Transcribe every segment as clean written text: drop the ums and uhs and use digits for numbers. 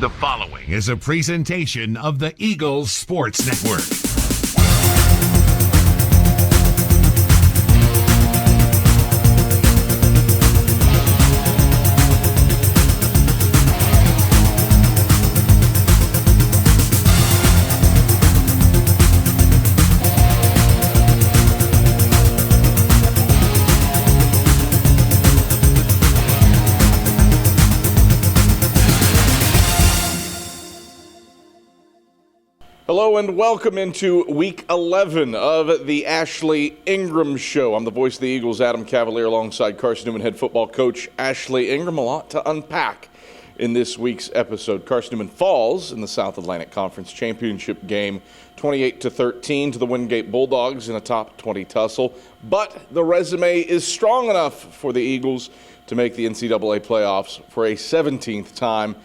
The following is a presentation of the Eagles Sports Network. Hello and welcome into Week 11 of the Ashley Ingram Show. I'm the voice of the Eagles, Adam Cavalier, alongside Carson-Newman head football coach Ashley Ingram. A lot to unpack in this week's episode. Carson-Newman falls in the South Atlantic Conference Championship game 28-13 to the Wingate Bulldogs in a top 20 tussle. But the resume is strong enough for the Eagles to make the NCAA playoffs for a 17th time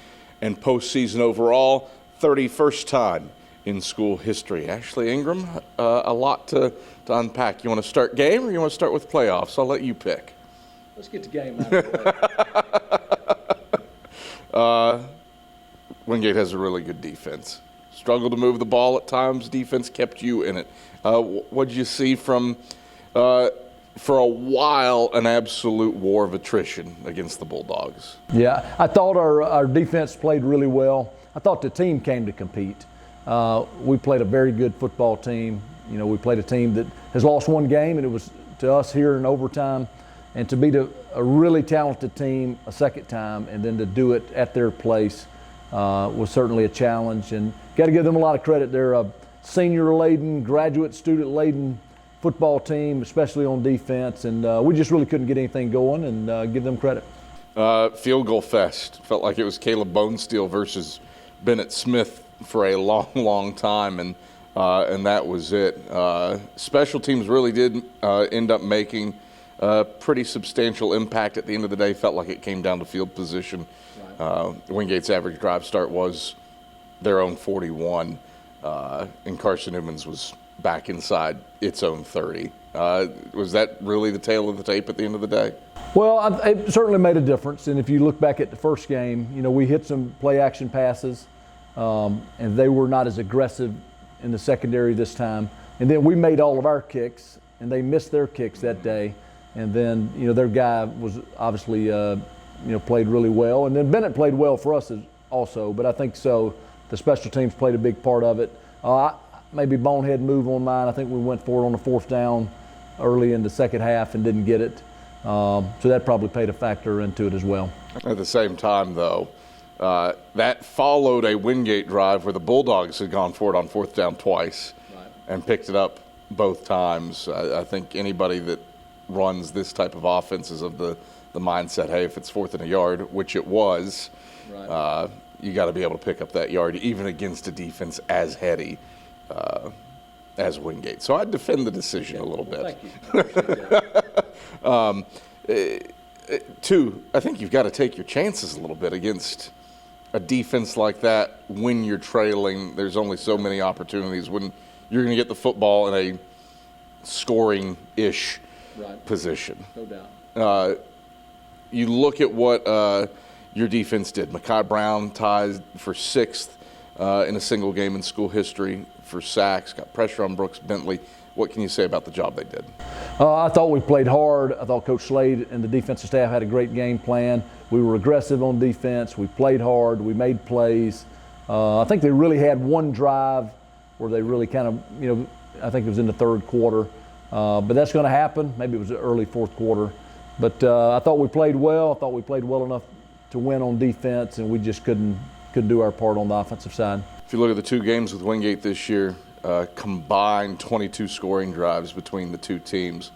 and postseason overall, 31st time in school history. Ashley Ingram, a lot to unpack. You want to start game or you want to start with playoffs? I'll let you pick. Let's get the game out of the way. Wingate has a really good defense. Struggled to move the ball at times. Defense kept you in it. What did you see from, for a while, an absolute war of attrition against the Bulldogs? Yeah, I thought our defense played really well. I thought the team came to compete. We played a very good football team. You know, we played a team that has lost one game, and it was to us here in overtime. And to beat a really talented team a second time and then to do it at their place was certainly a challenge. And got to give them a lot of credit. They're a senior-laden, graduate student-laden football team, especially on defense. And we just really couldn't get anything going, and give them credit. Field goal fest. Felt like it was Caleb Bonesteel versus Bennett Smith for a long time, and that was it. Special teams really did end up making a pretty substantial impact at the end of the day. Felt like it came down to field position. Right. Wingate's average drive start was their own 41, and Carson-Newman's was back inside its own 30. Was that really the tail of the tape at the end of the day? Well, it certainly made a difference, and if you look back at the first game, you know, we hit some play-action passes. And they were not as aggressive in the secondary this time. And then we made all of our kicks, and they missed their kicks that day. And then, you know, their guy was obviously, played really well. And then Bennett played well for us also, but I think so. The special teams played a big part of it. Maybe bonehead move on mine. I think we went for it on the fourth down early in the second half and didn't get it. So that probably played a factor into it as well. At the same time, though, that followed a Wingate drive where the Bulldogs had gone for it on fourth down twice. Right. And picked it up both times. I think anybody that runs this type of offense is of the mindset, hey, if it's fourth and a yard, which it was, right, you got to be able to pick up that yard even against a defense as heady as Wingate. So I'd defend the decision a little bit. Thank you. Two, I think you've got to take your chances a little bit against a defense like that when you're trailing. There's only so many opportunities when you're going to get the football in a scoring-ish position. No doubt. You look at what your defense did. Mekhi Brown tied for sixth in a single game in school history for sacks, got pressure on Brooks Bentley. What can you say about the job they did? I thought we played hard. I thought Coach Slade and the defensive staff had a great game plan. We were aggressive on defense. We played hard. We made plays. I think they really had one drive where they really kind of, I think it was in the third quarter. But that's going to happen. Maybe it was the early fourth quarter. But I thought we played well. I thought we played well enough to win on defense, and we just couldn't do our part on the offensive side. If you look at the two games with Wingate this year, combined 22 scoring drives between the two teams.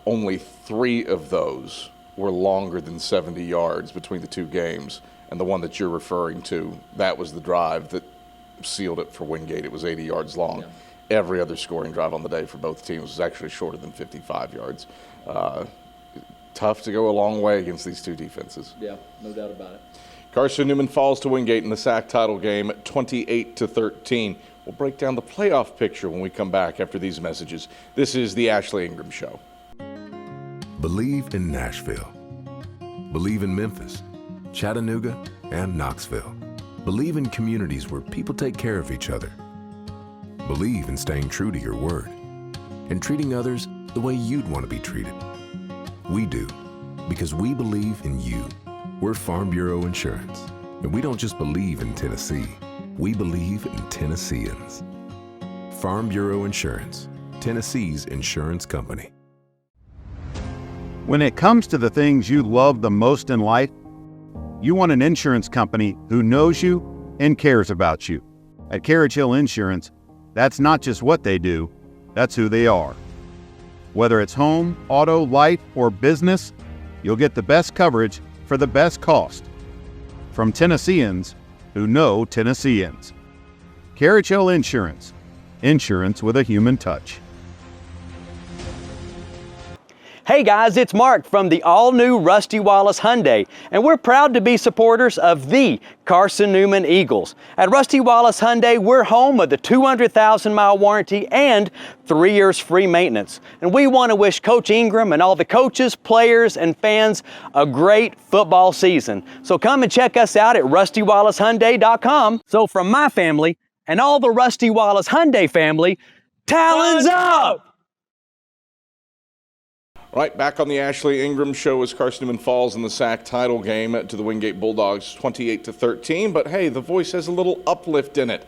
Only 3 of those were longer than 70 yards between the two games. And the one that you're referring to, that was the drive that sealed it for Wingate. It was 80 yards long. Yeah. Every other scoring drive on the day for both teams was actually shorter than 55 yards. Tough to go a long way against these two defenses. Yeah, no doubt about it. Carson-Newman falls to Wingate in the SAC title game 28-13. We'll break down the playoff picture when we come back after these messages. This is the Ashley Ingram Show. Believe in Nashville. Believe in Memphis, Chattanooga, and Knoxville. Believe in communities where people take care of each other. Believe in staying true to your word and treating others the way you'd want to be treated. We do, because we believe in you. We're Farm Bureau Insurance, and we don't just believe in Tennessee, we believe in Tennesseans. Farm Bureau Insurance, Tennessee's insurance company. When it comes to the things you love the most in life, you want an insurance company who knows you and cares about you. At Carriage Hill Insurance, that's not just what they do, that's who they are. Whether it's home, auto, life, or business, you'll get the best coverage for the best cost. From Tennesseans who know Tennesseans. Carriage Hill Insurance. Insurance with a human touch. Hey guys, it's Mark from the all-new Rusty Wallace Hyundai, and we're proud to be supporters of the Carson-Newman Eagles. At Rusty Wallace Hyundai, we're home of the 200,000-mile warranty and 3 years free maintenance. And we want to wish Coach Ingram and all the coaches, players, and fans a great football season. So come and check us out at RustyWallaceHyundai.com. So from my family and all the Rusty Wallace Hyundai family, talons up! Right, back on the Ashley Ingram Show as Carson-Newman falls in the SAC title game to the Wingate Bulldogs 28-13. But hey, the voice has a little uplift in it.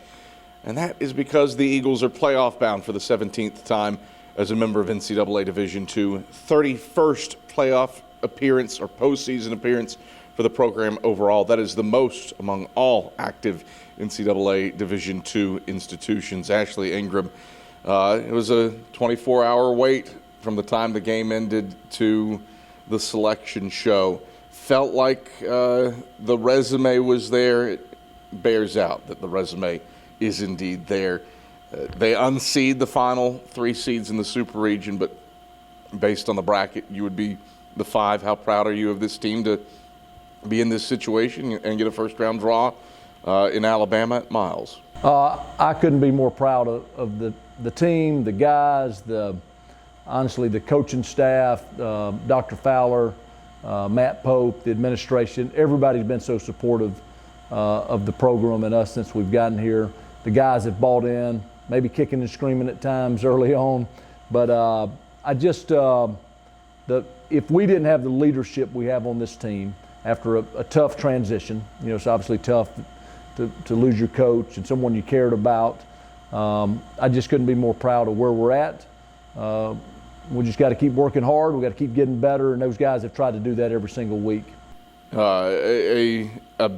And that is because the Eagles are playoff bound for the 17th time as a member of NCAA Division II. 31st playoff appearance or postseason appearance for the program overall. That is the most among all active NCAA Division II institutions. Ashley Ingram, it was a 24-hour wait from the time the game ended to the selection show. Felt like the resume was there. It bears out that the resume is indeed there. They unseed the final 3 seeds in the Super Region, but based on the bracket, you would be the 5. How proud are you of this team to be in this situation and get a first-round draw in Alabama at Miles? I couldn't be more proud of the team, the guys, honestly, the coaching staff, Dr. Fowler, Matt Pope, the administration. Everybody's been so supportive of the program and us since we've gotten here. The guys have bought in, maybe kicking and screaming at times early on. But if we didn't have the leadership we have on this team after a tough transition, it's obviously tough to lose your coach and someone you cared about. I just couldn't be more proud of where we're at. We just got to keep working hard. We got to keep getting better, and those guys have tried to do that every single week. A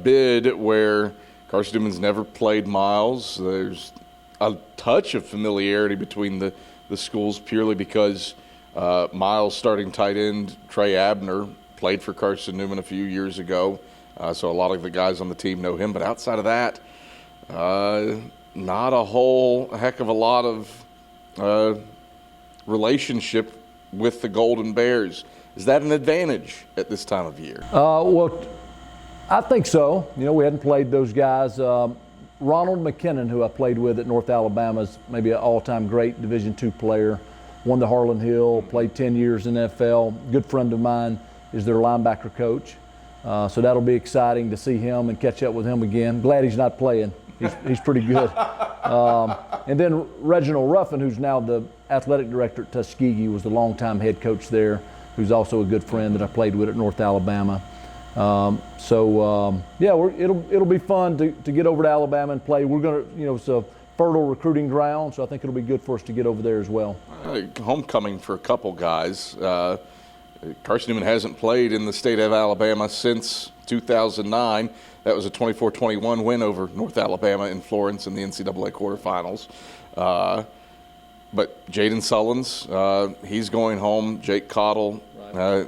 bid where Carson-Newman's never played Miles. There's a touch of familiarity between the schools purely because Miles' starting tight end Trey Abner played for Carson-Newman a few years ago, so a lot of the guys on the team know him. But outside of that, not a whole heck of a lot of relationship with the Golden Bears. Is that an advantage at this time of year? Well, I think so. We hadn't played those guys. Ronald McKinnon, who I played with at North Alabama, is maybe an all-time great Division II player. Won the Harlan Hill, played 10 years in NFL. Good friend of mine is their linebacker coach. So that'll be exciting to see him and catch up with him again. Glad he's not playing. He's pretty good. And then Reginald Ruffin, who's now the athletic director at Tuskegee, was the longtime head coach there, who's also a good friend that I played with at North Alabama. It'll be fun to get over to Alabama and play. We're gonna, it's a fertile recruiting ground, so I think it'll be good for us to get over there as well. Homecoming for a couple guys. Carson-Newman hasn't played in the state of Alabama since 2009. That was a 24-21 win over North Alabama in Florence in the NCAA quarterfinals. But Jaden Sullins, he's going home. Jake Cottle,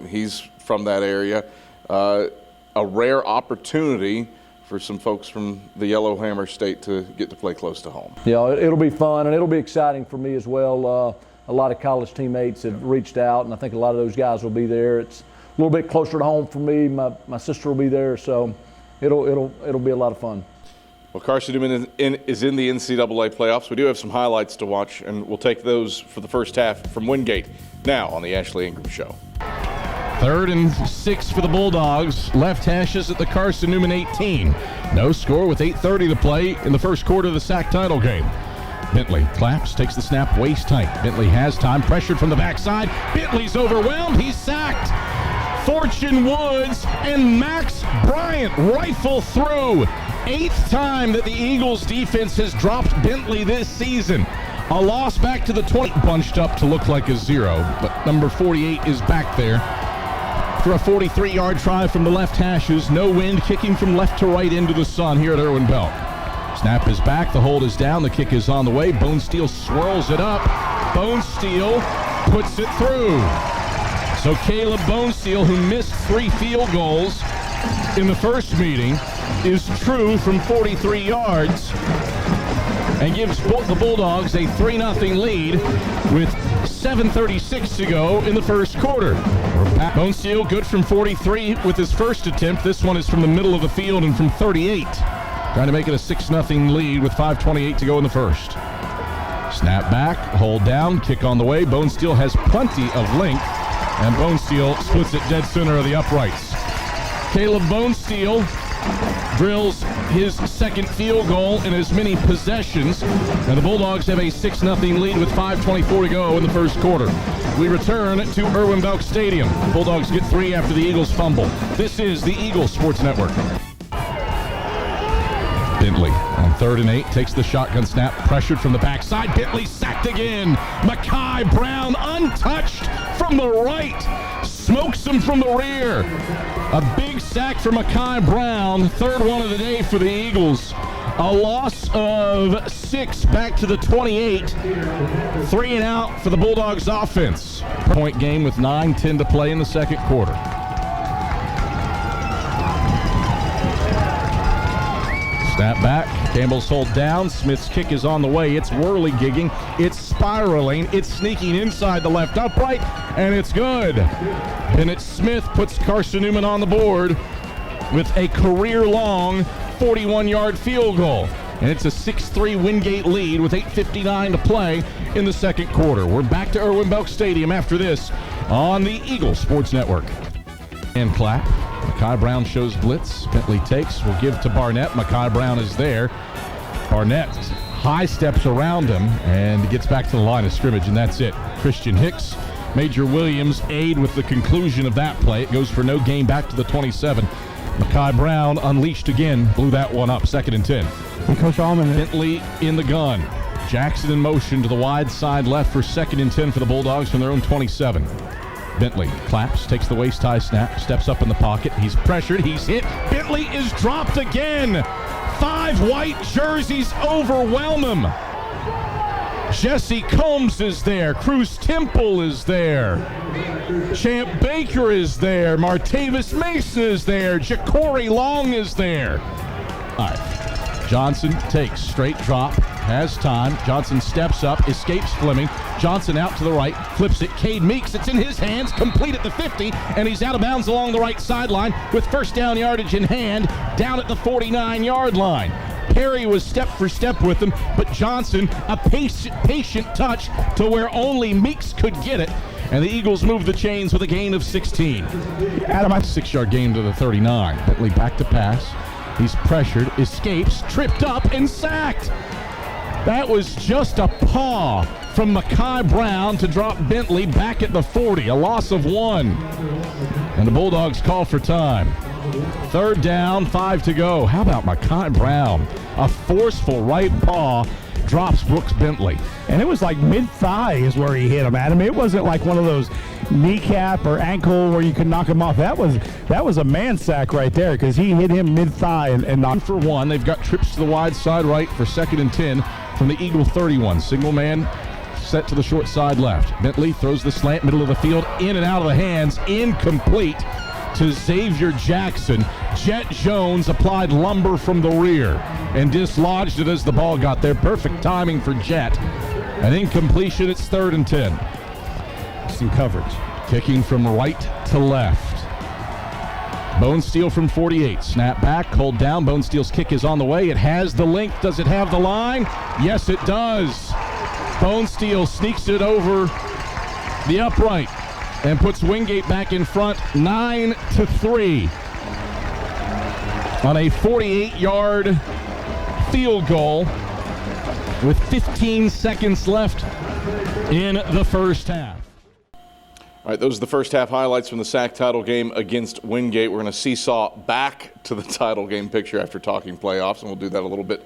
he's from that area. A rare opportunity for some folks from the Yellowhammer State to get to play close to home. Yeah, it'll be fun, and it'll be exciting for me as well. A lot of college teammates have reached out, and I think a lot of those guys will be there. It's a little bit closer to home for me. My sister will be there, so it'll be a lot of fun. Well, Carson-Newman is in the NCAA playoffs. We do have some highlights to watch, and we'll take those for the first half from Wingate now on the Ashley Ingram Show. 3rd and 6 for the Bulldogs. Left hashes at the Carson-Newman 18. No score with 8:30 to play in the first quarter of the SAC title game. Bentley claps, takes the snap waist tight. Bentley has time, pressured from the backside. Bentley's overwhelmed, he's sacked. Fortune Woods and Max Bryant rifle through. 8th time that the Eagles defense has dropped Bentley this season. A loss back to the 20, bunched up to look like a 0, but number 48 is back there for a 43-yard try from the left hashes. No wind, kicking from left to right into the sun here at Irwin Belk. Snap is back, the hold is down, the kick is on the way. Bonesteel swirls it up. Bonesteel puts it through. So Caleb Bonesteel, who missed 3 field goals in the first meeting, is true from 43 yards and gives the Bulldogs a 3-0 lead with 7:36 to go in the first quarter. Bonesteel good from 43 with his first attempt. This one is from the middle of the field and from 38. Trying to make it a 6-0 lead with 5:28 to go in the first. Snap back, hold down, kick on the way. Bonesteel has plenty of length, and Bonesteel splits it dead center of the uprights. Caleb Bonesteel drills his second field goal in as many possessions, and the Bulldogs have a 6-0 lead with 5:24 to go in the first quarter. We return to Irwin Belk Stadium. Bulldogs get 3 after the Eagles fumble. This is the Eagles Sports Network. Bentley on 3rd and 8 takes the shotgun snap, pressured from the backside. Bentley sacked again. Mekhi Brown untouched from the right, smokes him from the rear. A big sack for Mekhi Brown, 3rd one of the day for the Eagles. A loss of 6 back to the 28. 3 and out for the Bulldogs offense. Point game with 9:10 to play in the second quarter. Snap back, Campbell's hold down, Smith's kick is on the way, it's whirly-gigging, it's spiraling, it's sneaking inside the left upright, and it's good. Bennett Smith puts Carson-Newman on the board with a career-long 41-yard field goal. And it's a 6-3 Wingate lead with 8:59 to play in the second quarter. We're back to Irwin Belk Stadium after this on the Eagles Sports Network. And clap. Mekhi Brown shows blitz. Bentley takes, will give to Barnett. Mekhi Brown is there. Barnett high steps around him and gets back to the line of scrimmage, and that's it. Christian Hicks, Major Williams aid with the conclusion of that play. It goes for no gain back to the 27. Mekhi Brown unleashed again, blew that one up, 2nd and 10. And Coach Allman. Bentley in the gun. Jackson in motion to the wide side left for 2nd and 10 for the Bulldogs from their own 27. Bentley claps, takes the waist-high snap, steps up in the pocket. He's pressured, he's hit. Bentley is dropped again. 5 white jerseys overwhelm him. Jesse Combs is there. Cruz Temple is there. Champ Baker is there. Martavis Mason is there. Ja'Cory Long is there. All right. Johnson takes, straight drop, has time. Johnson steps up, escapes Fleming. Johnson out to the right, flips it. Cade Meeks, it's in his hands, complete at the 50, and he's out of bounds along the right sideline with first down yardage in hand, down at the 49-yard line. Perry was step for step with him, but Johnson, a patient touch to where only Meeks could get it, and the Eagles move the chains with a gain of 16. Adam, a 6-yard gain to the 39. Bentley back to pass. He's pressured, escapes, tripped up, and sacked. That was just a paw from Mekhi Brown to drop Bentley back at the 40, a loss of 1. And the Bulldogs call for time. 3rd down, 5 to go. How about Mekhi Brown? A forceful right paw drops Brooks Bentley. And it was like mid-thigh is where he hit him, Adam. It wasn't like one of those kneecap or ankle where you could knock him off. That was a man sack right there because he hit him mid-thigh and knocked. For 1, they've got trips to the wide side right for 2nd and 10 from the Eagle 31. Single man set to the short side left. Bentley throws the slant, middle of the field, in and out of the hands, incomplete to Xavier Jackson. Jet Jones applied lumber from the rear and dislodged it as the ball got there. Perfect timing for Jet. An incompletion, it's 3rd and 10. Some coverage. Kicking from right to left. Bonesteel from 48. Snap back, hold down. Bonesteel's kick is on the way. It has the length. Does it have the line? Yes, it does. Bonesteel sneaks it over the upright and puts Wingate back in front 9-3 on a 48-yard field goal with 15 seconds left in the first half. All right, those are the first half highlights from the SAC title game against Wingate. We're going to seesaw back to the title game picture after talking playoffs, and we'll do that a little bit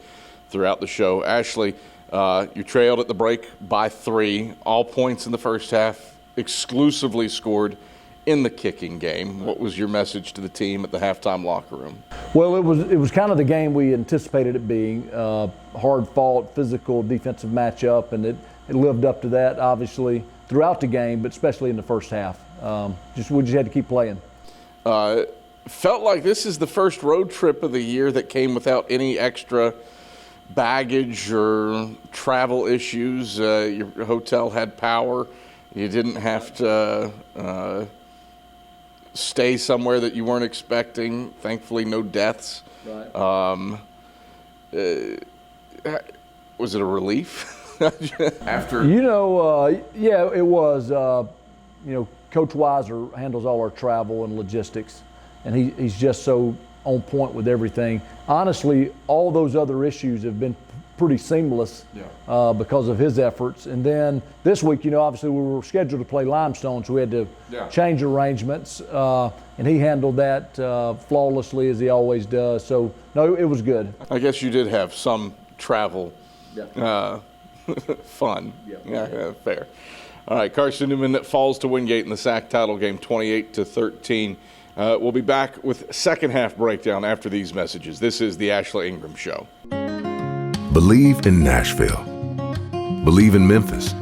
throughout the show. Ashley, you trailed at the break by 3. All points in the first half exclusively scored in the kicking game. What was your message to the team at the halftime locker room? Well, it was kind of the game we anticipated it being. Hard-fought, physical, defensive matchup, and it lived up to that, obviously, throughout the game, but especially in the first half. We just had to keep playing. Felt like this is the first road trip of the year that came without any extra baggage or travel issues. Your hotel had power. You didn't have to stay somewhere that you weren't expecting. Thankfully, no deaths. Right. Was it a relief? After Yeah, it was. Coach Weiser handles all our travel and logistics, and he's just so on point with everything. Honestly, all those other issues have been pretty seamless because of his efforts. And then this week, obviously we were scheduled to play Limestone, so we had to change arrangements, and he handled that flawlessly as he always does. So, no, it was good. I guess you did have some travel fun. Yeah, fair. All right, Carson-Newman falls to Wingate in the SAC title game 28-13. We'll be back with second half breakdown after these messages. This is the Ashley Ingram Show. Believe in Nashville. Believe in Memphis,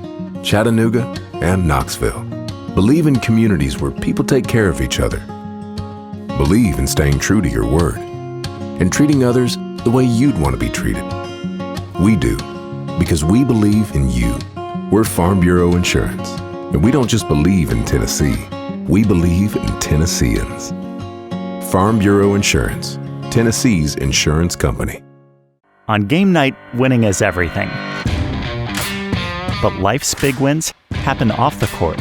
Chattanooga, and Knoxville. Believe in communities where people take care of each other. Believe in staying true to your word and treating others the way you'd want to be treated. We do, because we believe in you. We're Farm Bureau Insurance, and we don't just believe in Tennessee, we believe in Tennesseans. Farm Bureau Insurance, Tennessee's insurance company. On game night, winning is everything. But life's big wins happen off the court.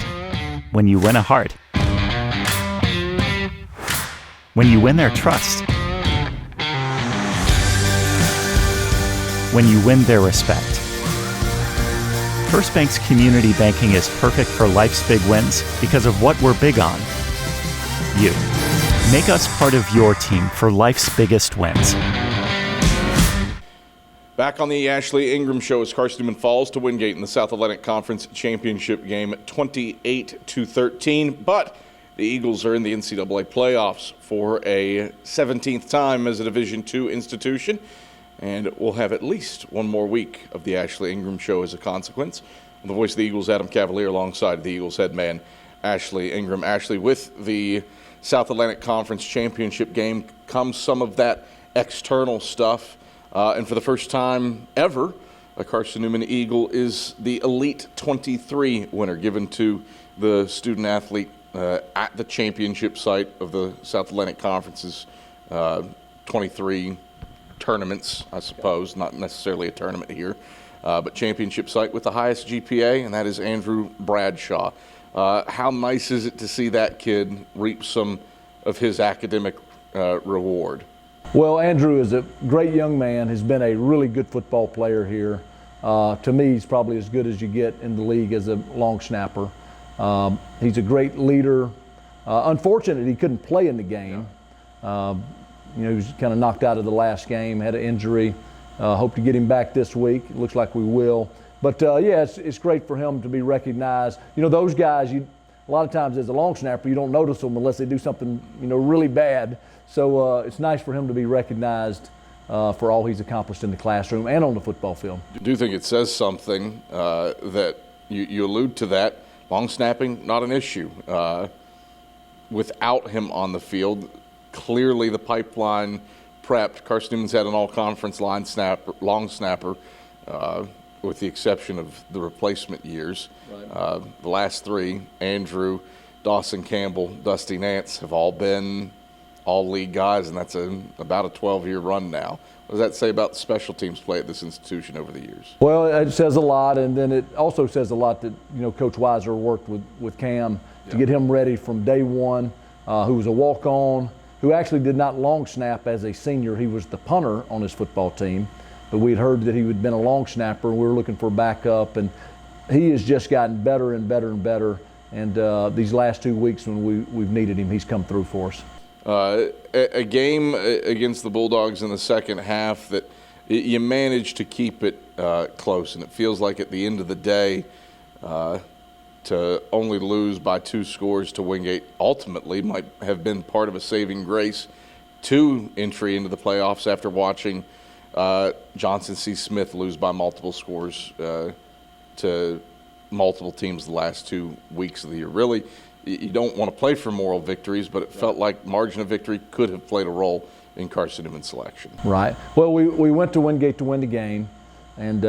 When you win a heart. When you win their trust. When you win their respect. First Bank's community banking is perfect for life's big wins because of what we're big on. You. Make us part of your team for life's biggest wins. Back on the Ashley Ingram Show as Carson-Newman falls to Wingate in the South Atlantic Conference Championship game 28-13. But the Eagles are in the NCAA playoffs for a 17th time as a Division II institution. And we'll have at least one more week of the Ashley Ingram Show as a consequence. The voice of the Eagles, Adam Cavalier, alongside the Eagles head man, Ashley Ingram. Ashley, with the South Atlantic Conference Championship game comes some of that external stuff. And for the first time ever, a Carson-Newman Eagle is the Elite 23 winner, given to the student athlete at the championship site of the South Atlantic Conference's 23 tournaments, I suppose, not necessarily a tournament here, but championship site with the highest GPA, and that is Andrew Bradshaw. How nice is it to see that kid reap some of his academic reward? Well, Andrew is a great young man. He's been a really good football player here. To me, he's probably as good as you get in the league as a long snapper. He's a great leader. Unfortunate he couldn't play in the game. He was kind of knocked out of the last game, had an injury. Hope to get him back this week. It looks like we will. But it's great for him to be recognized. Those guys, a lot of times as a long snapper, you don't notice them unless they do something, really bad. So it's nice for him to be recognized for all he's accomplished in the classroom and on the football field. I do think it says something that you allude to that. Long snapping, not an issue. Without him on the field, clearly the pipeline prepped. Carson-Newman's had an all-conference long snapper, with the exception of the replacement years. Right. The last three, Andrew, Dawson Campbell, Dusty Nance, have all been all-league guys, and that's about a 12-year run now. What does that say about the special teams play at this institution over the years? Well, it says a lot, and then it also says a lot that Coach Weiser worked with Cam to get him ready from day one, who was a walk-on, who actually did not long snap as a senior. He was the punter on his football team, but we had heard that he had been a long snapper, and we were looking for a backup, and he has just gotten better and better and better. And these last 2 weeks when we've needed him, he's come through for us. A game against the Bulldogs in the second half that you managed to keep it close, and it feels like at the end of the day to only lose by 2 scores to Wingate ultimately might have been part of a saving grace to entry into the playoffs after watching Johnson C. Smith lose by multiple scores to multiple teams the last 2 weeks of the year. Really, you don't want to play for moral victories, but it felt like margin of victory could have played a role in Carson-Newman's selection. Right. Well, we went to Wingate to win the game, and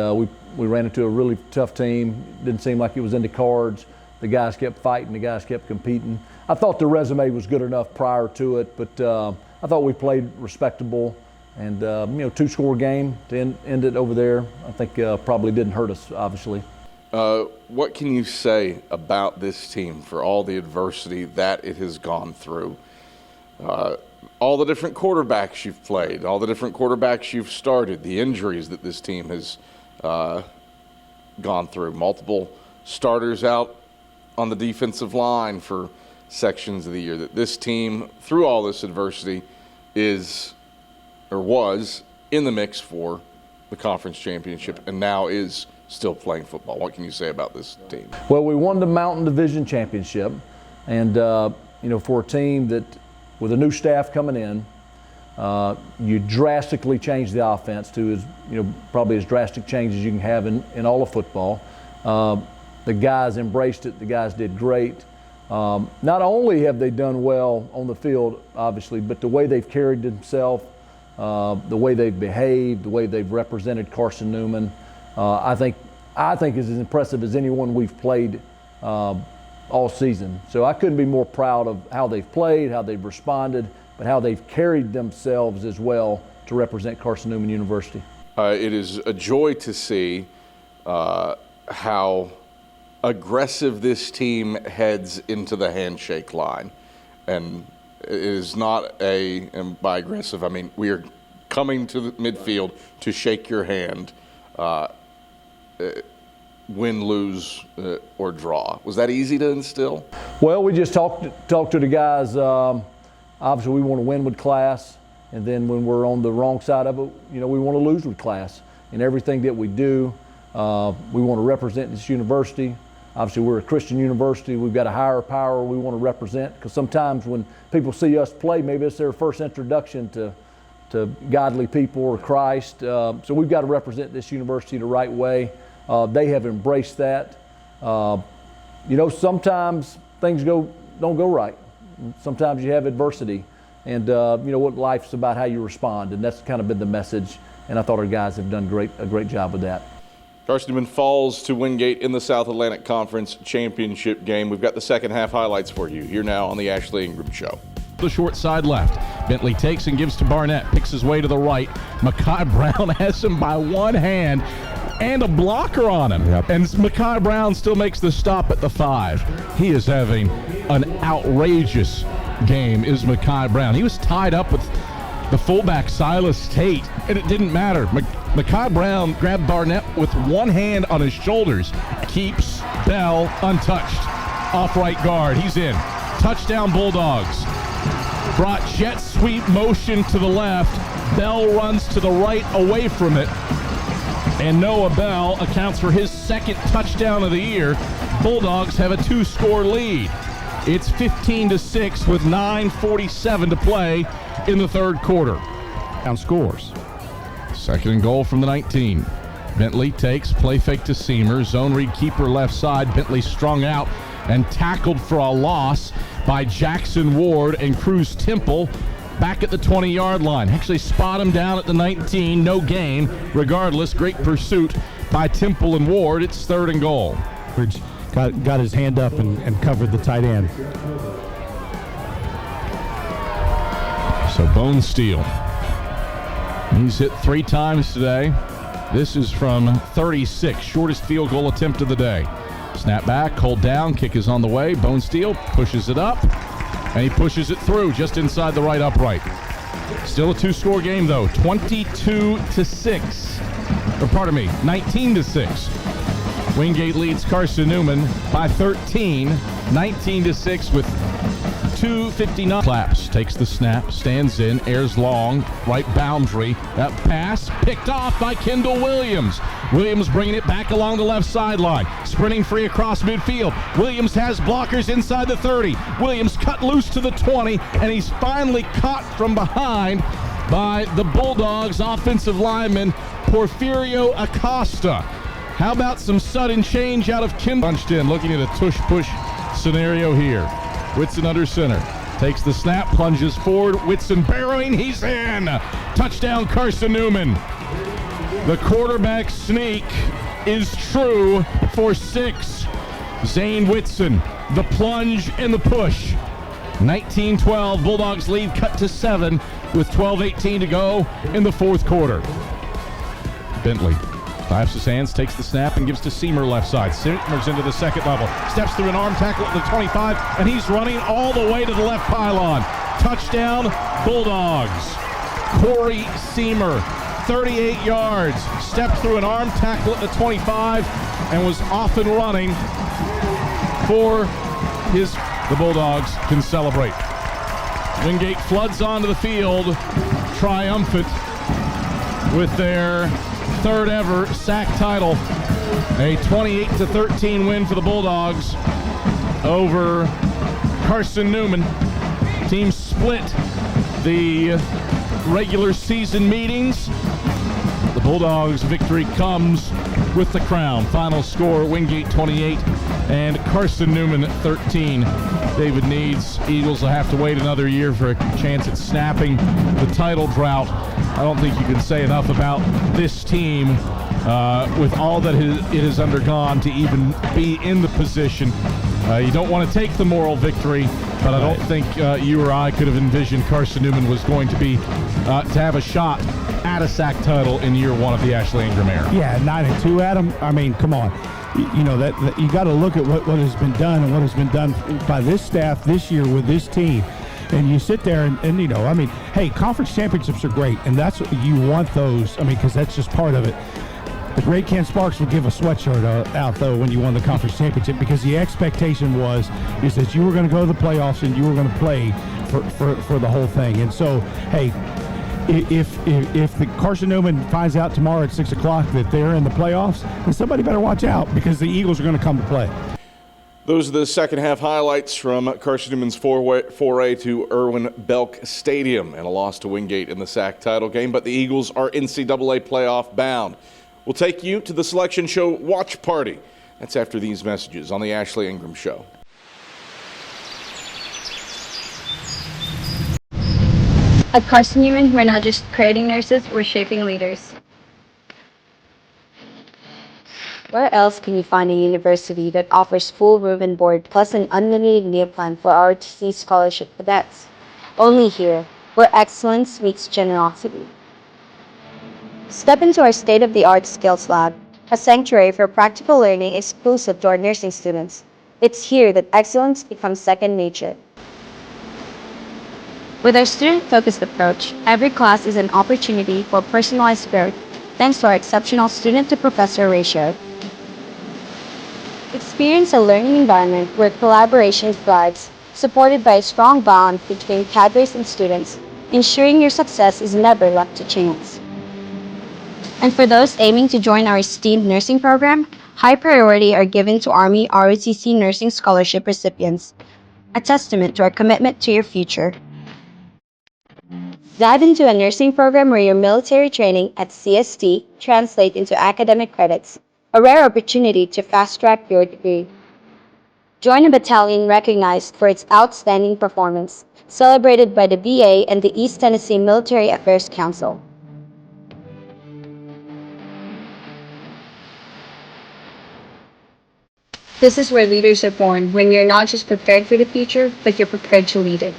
we ran into a really tough team. Didn't seem like it was in the cards. The guys kept fighting. The guys kept competing. I thought the resume was good enough prior to it, but I thought we played respectable. And, 2-score game to end it over there, I think probably didn't hurt us, obviously. What can you say about this team for all the adversity that it has gone through? All the different quarterbacks you've played, all the different quarterbacks you've started, the injuries that this team has gone through, multiple starters out on the defensive line for sections of the year, that this team, through all this adversity, was in the mix for the conference championship and now is still playing football. What can you say about this team? Well, we won the Mountain Division Championship, and for a team that, with a new staff coming in, you drastically change the offense to probably as drastic change as you can have in all of football. The guys embraced it. The guys did great. Not only have they done well on the field, obviously, but the way they've carried themselves, the way they've behaved, the way they've represented Carson-Newman, I think is as impressive as anyone we've played all season. So I couldn't be more proud of how they've played, how they've responded, but how they've carried themselves as well to represent Carson-Newman University. It is a joy to see how aggressive this team heads into the handshake line. And it is not and by aggressive, I mean we are coming to the midfield to shake your hand, win, lose, or draw. Was that easy to instill? Well, we just talked to the guys. Obviously, we want to win with class, and then when we're on the wrong side of it, we want to lose with class. In everything that we do, we want to represent this university. Obviously, we're a Christian university. We've got a higher power we want to represent, because sometimes when people see us play, maybe it's their first introduction to godly people or Christ. So we've got to represent this university the right way. They have embraced that. Sometimes things don't go right. Sometimes you have adversity, and what life's about, how you respond, and that's kind of been the message. And I thought our guys have done a great job with that. Carson-Newman falls to Wingate in the South Atlantic Conference Championship game. We've got the second half highlights for you here now on the Ashley Ingram Show. The short side left. Bentley takes and gives to Barnett. Picks his way to the right. Makai Brown has him by one hand and a blocker on him. Yep. And Makai Brown still makes the stop at the 5. He is having an outrageous game, is Makai Brown. He was tied up with the fullback Silas Tate, and it didn't matter. Makai Brown grabbed Barnett with one hand on his shoulders, keeps Bell untouched. Off right guard, he's in. Touchdown Bulldogs. Brought jet sweep motion to the left. Bell runs to the right away from it. And Noah Bell accounts for his second touchdown of the year. Bulldogs have a 2-score lead. It's 15-6 with 9:47 to play in the third quarter. Down scores. Second and goal from the 19. Bentley takes, play fake to Seamer. Zone read keeper left side. Bentley strung out and tackled for a loss by Jackson Ward and Cruz Temple back at the 20-yard line. Actually spot him down at the 19, no gain. Regardless, great pursuit by Temple and Ward. It's third and goal. Got his hand up and covered the tight end. So Bone Steele. He's hit 3 times today. This is from 36, shortest field goal attempt of the day. Snap back, hold down, kick is on the way. Bone Steel pushes it up, and he pushes it through just inside the right upright. Still a two-score game, though, 22-6. Or pardon me, 19-6. Wingate leads Carson-Newman by 13, 19-6 with 2:59. Claps, takes the snap, stands in, airs long, right boundary. That pass picked off by Kendall Williams. Williams bringing it back along the left sideline, sprinting free across midfield. Williams has blockers inside the 30. Williams cut loose to the 20, and he's finally caught from behind by the Bulldogs offensive lineman Porfirio Acosta. How about some sudden change out of Kim? Punched in, looking at a tush-push scenario here. Whitson under center. Takes the snap, plunges forward. Whitson barreling, he's in! Touchdown Carson-Newman. The quarterback sneak is true for 6. Zane Whitson, the plunge and the push. 19-12, Bulldogs lead cut to 7 with 12:18 to go in the fourth quarter. Bentley claps his hands, takes the snap, and gives to Seamer left side. Seamer's into the second level, steps through an arm tackle at the 25, and he's running all the way to the left pylon. Touchdown, Bulldogs. Corey Seamer, 38 yards, stepped through an arm tackle at the 25, and was off and running for the Bulldogs can celebrate. Wingate floods onto the field, triumphant with their third ever SAC title. A 28-13 win for the Bulldogs over Carson-Newman. Teams split the regular season meetings. The Bulldogs' victory comes with the crown. Final score, Wingate 28 and Carson-Newman 13. David Needs, Eagles will have to wait another year for a chance at snapping the title drought. I don't think you can say enough about this team with all that it has undergone to even be in the position. You don't want to take the moral victory, but I don't think you or I could have envisioned Carson-Newman was going to be to have a shot at a SAC title in year one of the Ashley Ingram era. Yeah, 9-2, Adam. I mean, come on. You know that you got to look at what has been done and what has been done by this staff this year with this team. And you sit there and you know, I mean, hey, conference championships are great, and that's what you want those. I mean, because that's just part of it. The great Ken Sparks would give a sweatshirt out though when you won the conference championship, because the expectation is that you were going to go to the playoffs and you were going to play for the whole thing. And so, hey, if the Carson-Newman finds out tomorrow at 6 o'clock that they're in the playoffs, then somebody better watch out, because the Eagles are going to come to play. Those are the second half highlights from Carson-Newman's foray to Irwin Belk Stadium and a loss to Wingate in the SAC title game. But the Eagles are NCAA playoff bound. We'll take you to the selection show watch party. That's after these messages on the Ashley Ingram Show. At Carson-Newman, we're not just creating nurses, we're shaping leaders. Where else can you find a university that offers full room and board plus an unlimited meal plan for ROTC scholarship cadets? Only here, where excellence meets generosity. Step into our state-of-the-art Skills Lab, a sanctuary for practical learning exclusive to our nursing students. It's here that excellence becomes second nature. With our student-focused approach, every class is an opportunity for personalized growth, thanks to our exceptional student-to-professor ratio. Experience a learning environment where collaboration thrives, supported by a strong bond between cadres and students, ensuring your success is never left to chance. And for those aiming to join our esteemed nursing program, high priority are given to Army ROTC nursing scholarship recipients, a testament to our commitment to your future. Dive into a nursing program where your military training at CST translates into academic credits, a rare opportunity to fast-track your degree. Join a battalion recognized for its outstanding performance, celebrated by the VA and the East Tennessee Military Affairs Council. This is where leaders are born, when you're not just prepared for the future, but you're prepared to lead it.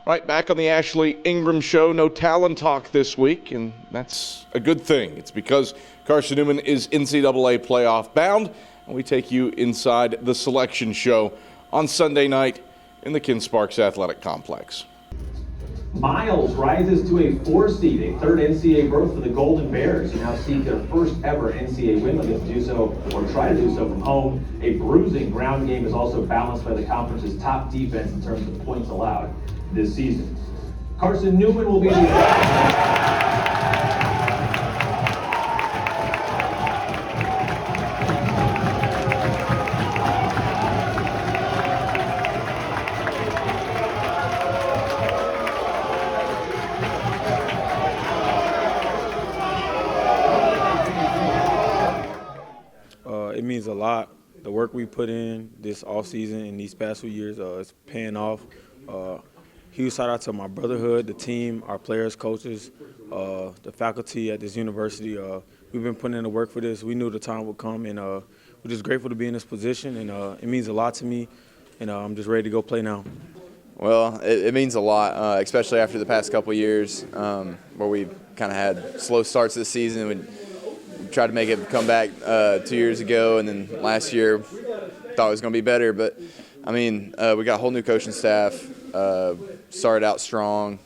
All right, back on the Ashley Ingram Show. No talent talk this week, and that's a good thing. It's because Carson-Newman is NCAA playoff bound, and we take you inside the selection show on Sunday night in the Ken Sparks Athletic Complex. Miles rises to a 4 seed, a third NCAA berth for the Golden Bears, who now seek their first ever NCAA win. They'll get to do so, or try to do so, from home. A bruising ground game is also balanced by the conference's top defense in terms of points allowed this season. Carson-Newman will be the It means a lot. The work we put in this offseason and these past few years, it's paying off. Huge shout out to my brotherhood, the team, our players, coaches, the faculty at this university. We've been putting in the work for this. We knew the time would come, and we're just grateful to be in this position, and it means a lot to me, and I'm just ready to go play now. Well, it means a lot, especially after the past couple years where we kind of had slow starts this season. We tried to make it come back 2 years ago, and then last year thought it was going to be better. But, I mean, we got a whole new coaching staff, started out strong.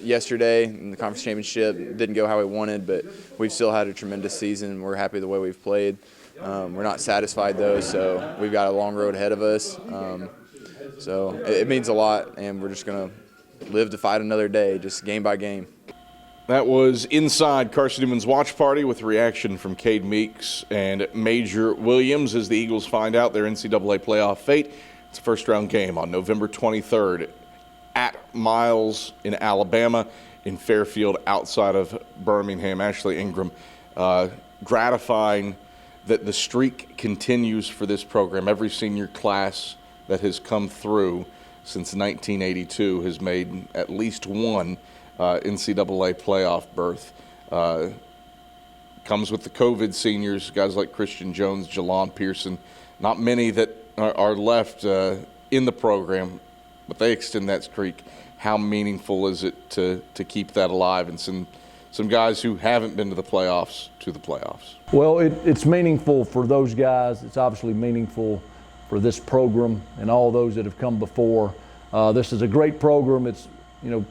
Yesterday in the conference championship didn't go how we wanted, but we've still had a tremendous season. We're happy the way we've played. We're not satisfied, though, so we've got a long road ahead of us. So it means a lot, and we're just going to live to fight another day, just game by game. That was inside Carson-Newman's watch party with reaction from Cade Meeks and Major Williams as the Eagles find out their NCAA playoff fate. It's a first-round game on November 23rd at Miles in Alabama, in Fairfield outside of Birmingham. Ashley Ingram, gratifying that the streak continues for this program. Every senior class that has come through since 1982 has made at least one NCAA playoff berth. Comes with the COVID seniors, guys like Christian Jones, Jalon Pearson. Not many that are left in the program, but they extend that streak. How meaningful is it to keep that alive, and some guys who haven't been to the playoffs to the playoffs? Well, it's meaningful for those guys. It's obviously meaningful for this program and all those that have come before. This is a great program. It's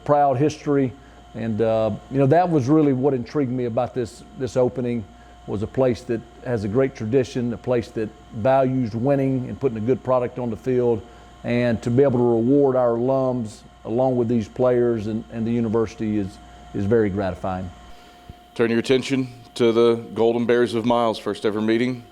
proud history, and that was really what intrigued me about this opening. Was a place that has a great tradition, a place that values winning and putting a good product on the field, and to be able to reward our alums along with these players and the university is very gratifying. Turn your attention to the Golden Bears of Miles, first ever meeting.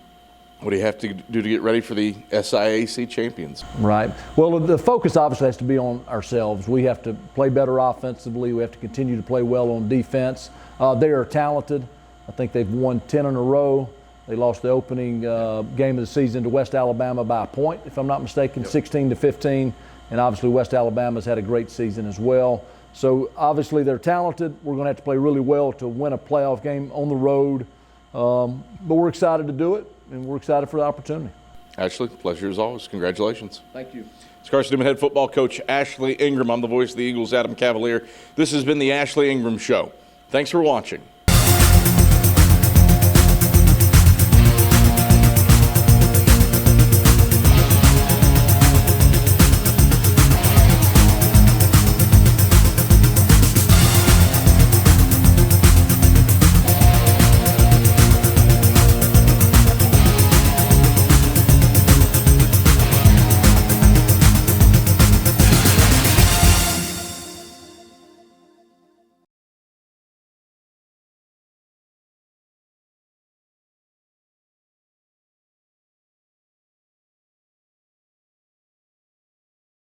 What do you have to do to get ready for the SIAC champions? Right. Well, the focus obviously has to be on ourselves. We have to play better offensively. We have to continue to play well on defense. They are talented. I think they've won 10 in a row. They lost the opening game of the season to West Alabama by a point, if I'm not mistaken, 16-15. And obviously West Alabama's had a great season as well. So obviously they're talented. We're going to have to play really well to win a playoff game on the road. But we're excited to do it, and we're excited for the opportunity. Ashley, pleasure as always. Congratulations. Thank you. It's Carson-Newman head football coach Ashley Ingram. I'm the voice of the Eagles, Adam Cavalier. This has been the Ashley Ingram Show. Thanks for watching.